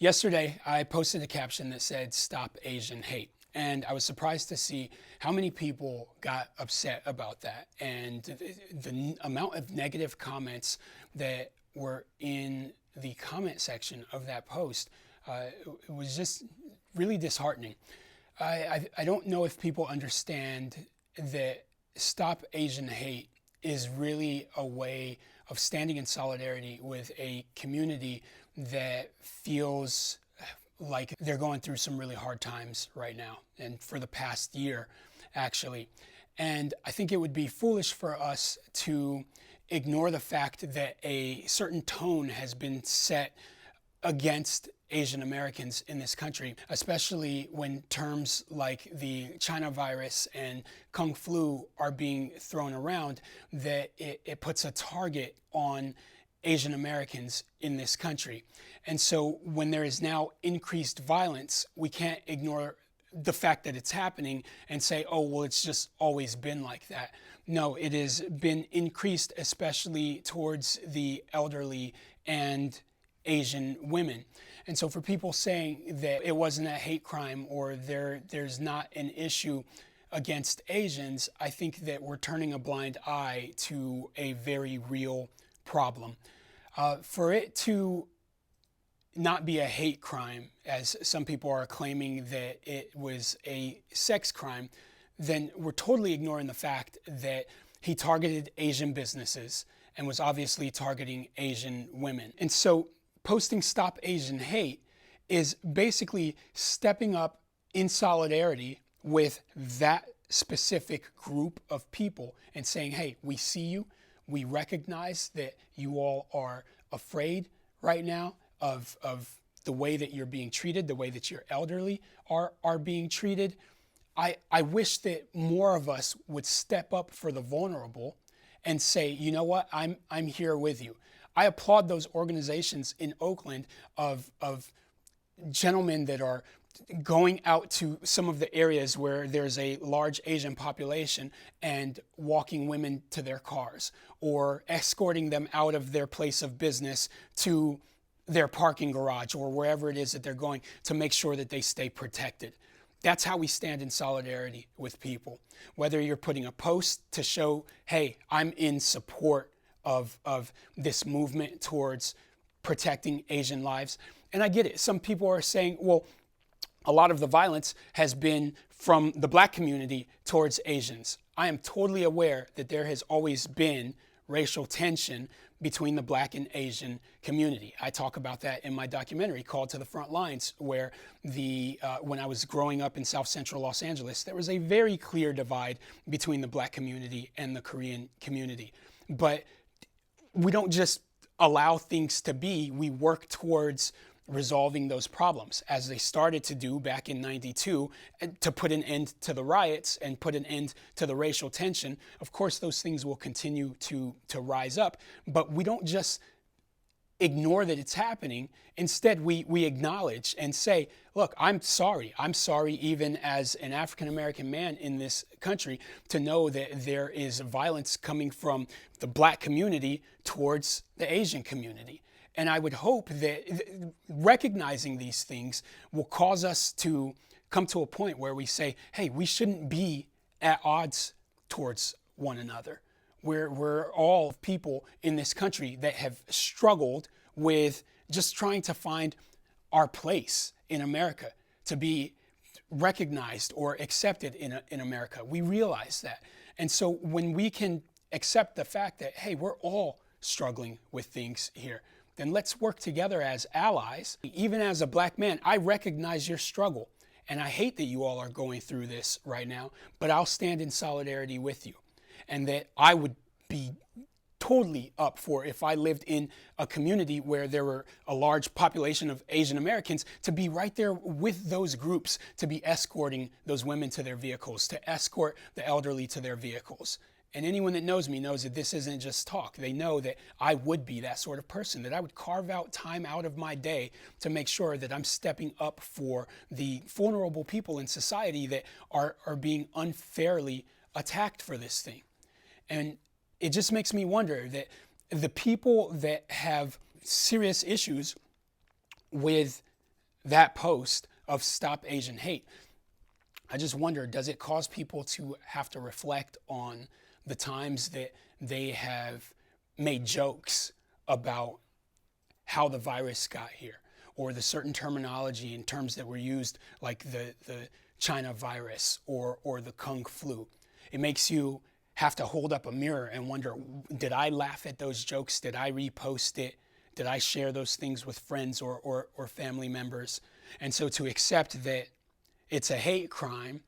Yesterday, I posted a caption that said, "Stop Asian Hate." And I was surprised to see how many people got upset about that. And the amount of negative comments that were in the comment section of that post, it was just really disheartening. I don't know if people understand that Stop Asian Hate is really a way of standing in solidarity with a community that feels like they're going through some really hard times right now, and for the past year, actually. And I think it would be foolish for us to ignore the fact that a certain tone has been set against Asian Americans in this country, especially when terms like the China virus and Kung flu are being thrown around, that it puts a target on Asian Americans in this country. And so when there is now increased violence, we can't ignore the fact that it's happening and say, oh, well, it's just always been like that. No, it has been increased, especially towards the elderly and Asian women. And so for people saying that it wasn't a hate crime or there's not an issue against Asians, I think that we're turning a blind eye to a very real problem. For it to not be a hate crime, as some people are claiming that it was a sex crime, then we're totally ignoring the fact that he targeted Asian businesses and was obviously targeting Asian women. And so posting Stop Asian Hate is basically stepping up in solidarity with that specific group of people and saying, hey, we see you. We recognize that you all are afraid right now of the way that you're being treated, the way that your elderly are being treated. I wish that more of us would step up for the vulnerable and say, you know what, I'm here with you. I applaud those organizations in Oakland of gentlemen that are going out to some of the areas where there's a large Asian population and walking women to their cars or escorting them out of their place of business to their parking garage or wherever it is that they're going to make sure that they stay protected. That's how we stand in solidarity with people. Whether you're putting a post to show, hey, I'm in support of this movement towards protecting Asian lives. And I get it. Some people are saying, well, a lot of the violence has been from the black community towards Asians. I am totally aware that there has always been racial tension between the black and Asian community. I talk about that in my documentary called To the Front Lines, where when I was growing up in South Central Los Angeles, there was a very clear divide between the black community and the Korean community. But we don't just allow things to be, we work towards resolving those problems, as they started to do back in '92 to put an end to the riots and put an end to the racial tension. Of course, those things will continue to rise up, but we don't just ignore that it's happening. Instead, we acknowledge and say, look, I'm sorry. I'm sorry even as an African-American man in this country to know that there is violence coming from the black community towards the Asian community. And I would hope that recognizing these things will cause us to come to a point where we say, hey, we shouldn't be at odds towards one another. We're all people in this country that have struggled with just trying to find our place in America, to be recognized or accepted in America. We realize that. And so when we can accept the fact that, hey, we're all struggling with things here, then let's work together as allies. Even as a black man, I recognize your struggle. And I hate that you all are going through this right now, but I'll stand in solidarity with you. And that I would be totally up for, if I lived in a community where there were a large population of Asian Americans, to be right there with those groups, to be escorting those women to their vehicles, to escort the elderly to their vehicles. And anyone that knows me knows that this isn't just talk. They know that I would be that sort of person, that I would carve out time out of my day to make sure that I'm stepping up for the vulnerable people in society that are being unfairly attacked for this thing. And it just makes me wonder that the people that have serious issues with that post of Stop Asian Hate, I just wonder, does it cause people to have to reflect on the times that they have made jokes about how the virus got here, or the certain terminology and terms that were used, like the China virus or the Kung flu? It makes you have to hold up a mirror and wonder, did I laugh at those jokes? Did I repost it? Did I share those things with friends or family members? And so to accept that it's a hate crime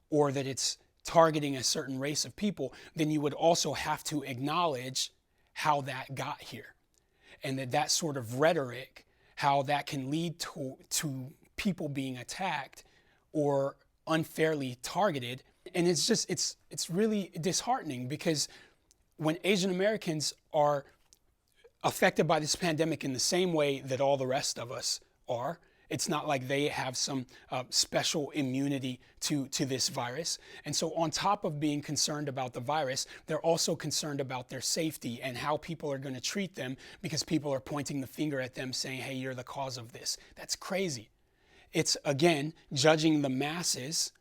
or that it's targeting a certain race of people, then you would also have to acknowledge how that got here. And that sort of rhetoric, how that can lead to people being attacked or unfairly targeted. And it's really disheartening, because when Asian Americans are affected by this pandemic in the same way that all the rest of us are, it's not like they have some special immunity to this virus. And so on top of being concerned about the virus, they're also concerned about their safety and how people are going to treat them, because people are pointing the finger at them saying, hey, you're the cause of this. That's crazy. It's, again, judging the masses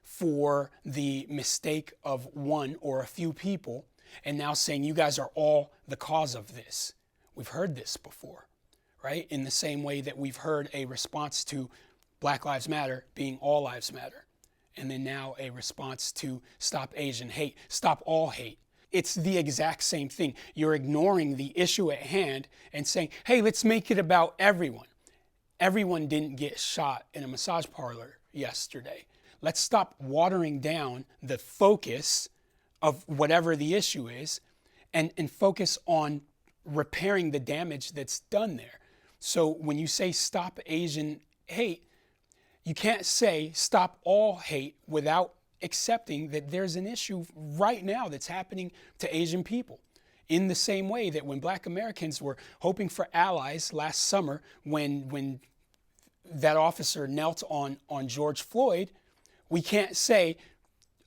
for the mistake of one or a few people, and now saying you guys are all the cause of this. We've heard this before, right? In the same way that we've heard a response to Black Lives Matter being All Lives Matter, and then now a response to Stop Asian Hate, Stop All Hate. It's the exact same thing. You're ignoring the issue at hand and saying, hey, let's make it about everyone. Everyone didn't get shot in a massage parlor yesterday. Let's stop watering down the focus of whatever the issue is and focus on repairing the damage that's done there. So when you say Stop Asian Hate, you can't say Stop All Hate without accepting that there's an issue right now that's happening to Asian people. In the same way that when Black Americans were hoping for allies last summer, when that officer knelt on George Floyd, we can't say,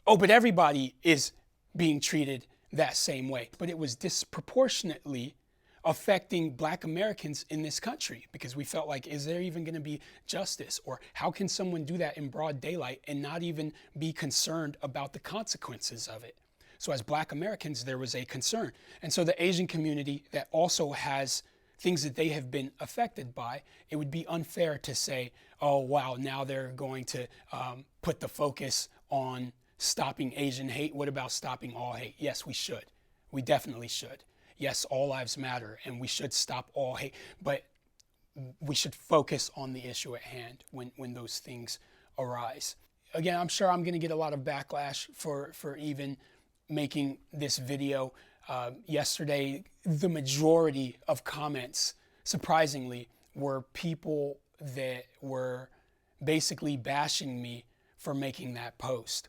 oh, but everybody is being treated that same way. But it was disproportionately affecting Black Americans in this country, because we felt like, is there even going to be justice? Or how can someone do that in broad daylight and not even be concerned about the consequences of it? So as Black Americans, there was a concern. And so the Asian community that also has things that they have been affected by, it would be unfair to say, oh, wow, now they're going to put the focus on stopping Asian hate. What about stopping all hate? Yes, we should. We definitely should. Yes, all lives matter, and we should stop all hate. But we should focus on the issue at hand when those things arise. Again, I'm sure I'm going to get a lot of backlash for even making this video. Yesterday, the majority of comments, surprisingly, were people that were basically bashing me for making that post.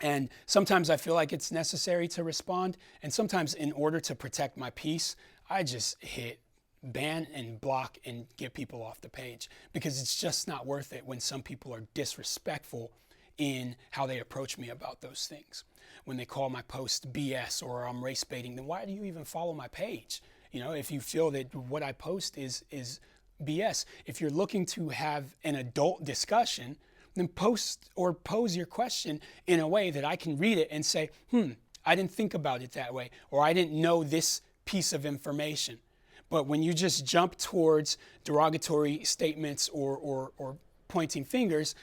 And sometimes I feel like it's necessary to respond, and sometimes in order to protect my peace, I just hit ban and block and get people off the page, because it's just not worth it when some people are disrespectful in how they approach me about those things. When they call my post BS or I'm race baiting, then why do you even follow my page? You know, if you feel that what I post is BS, if you're looking to have an adult discussion, then post or pose your question in a way that I can read it and say, I didn't think about it that way, or I didn't know this piece of information. But when you just jump towards derogatory statements or pointing fingers,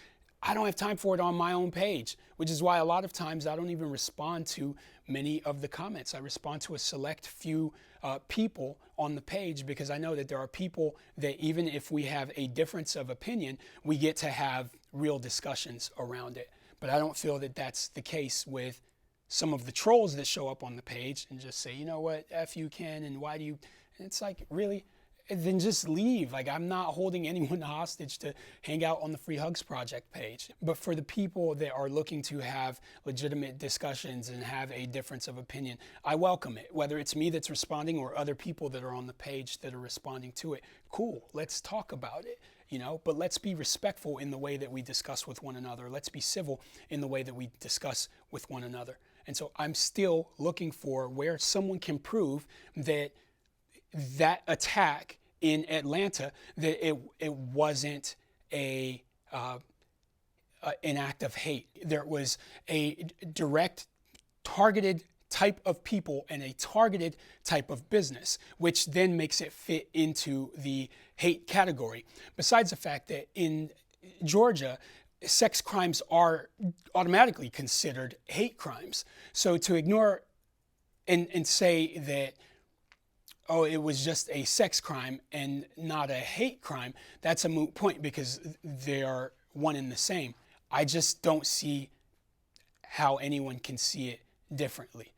I don't have time for it on my own page, which is why a lot of times I don't even respond to many of the comments. I respond to a select few people on the page, because I know that there are people that even if we have a difference of opinion, we get to have real discussions around it. But I don't feel that that's the case with some of the trolls that show up on the page and just say, you know what, F you, Ken, and why do you, and it's like, really? Then just leave. Like, I'm not holding anyone hostage to hang out on the Free Hugs Project page. But for the people that are looking to have legitimate discussions and have a difference of opinion, I welcome it. Whether it's me that's responding or other people that are on the page that are responding to it, cool, let's talk about it. You know, but let's be respectful in the way that we discuss with one another. Let's be civil in the way that we discuss with one another. And so I'm still looking for where someone can prove that that attack in Atlanta, that it wasn't a an act of hate. There was a direct, targeted type of people and a targeted type of business, which then makes it fit into the hate category. Besides the fact that in Georgia, sex crimes are automatically considered hate crimes. So to ignore and say that, oh, it was just a sex crime and not a hate crime, that's a moot point because they are one and the same. I just don't see how anyone can see it differently.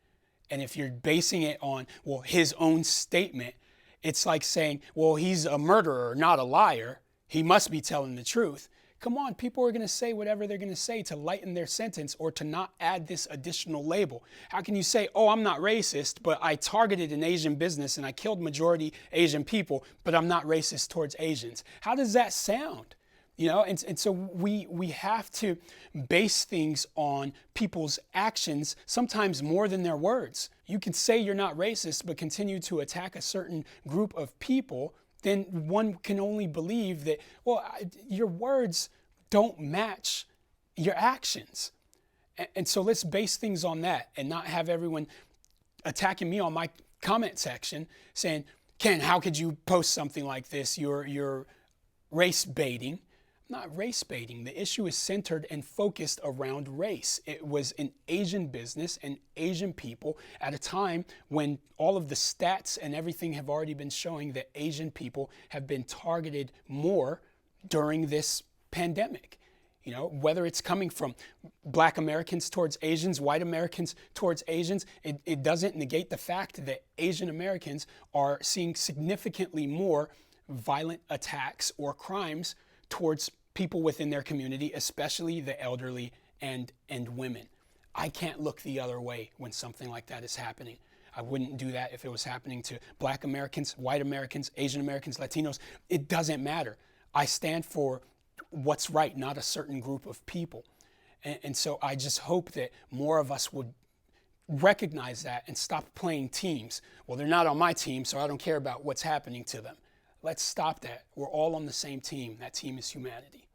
And if you're basing it on, well, his own statement, it's like saying, well, he's a murderer, not a liar. He must be telling the truth. Come on, people are going to say whatever they're going to say to lighten their sentence or to not add this additional label. How can you say, oh, I'm not racist, but I targeted an Asian business and I killed majority Asian people, but I'm not racist towards Asians? How does that sound? You know, and so we have to base things on people's actions, sometimes more than their words. You can say you're not racist, but continue to attack a certain group of people, then one can only believe that, well, your words don't match your actions. And so let's base things on that and not have everyone attacking me on my comment section saying, Ken, how could you post something like this? You're race baiting. Not race baiting. The issue is centered and focused around race. It was an Asian business and Asian people at a time when all of the stats and everything have already been showing that Asian people have been targeted more during this pandemic. You know, whether it's coming from Black Americans towards Asians, white Americans towards Asians, it doesn't negate the fact that Asian Americans are seeing significantly more violent attacks or crimes towards people within their community, especially the elderly and women. I can't look the other way when something like that is happening. I wouldn't do that if it was happening to Black Americans, white Americans, Asian Americans, Latinos. It doesn't matter. I stand for what's right, not a certain group of people. And so I just hope that more of us would recognize that and stop playing teams. Well, they're not on my team, so I don't care about what's happening to them. Let's stop that. We're all on the same team. That team is humanity.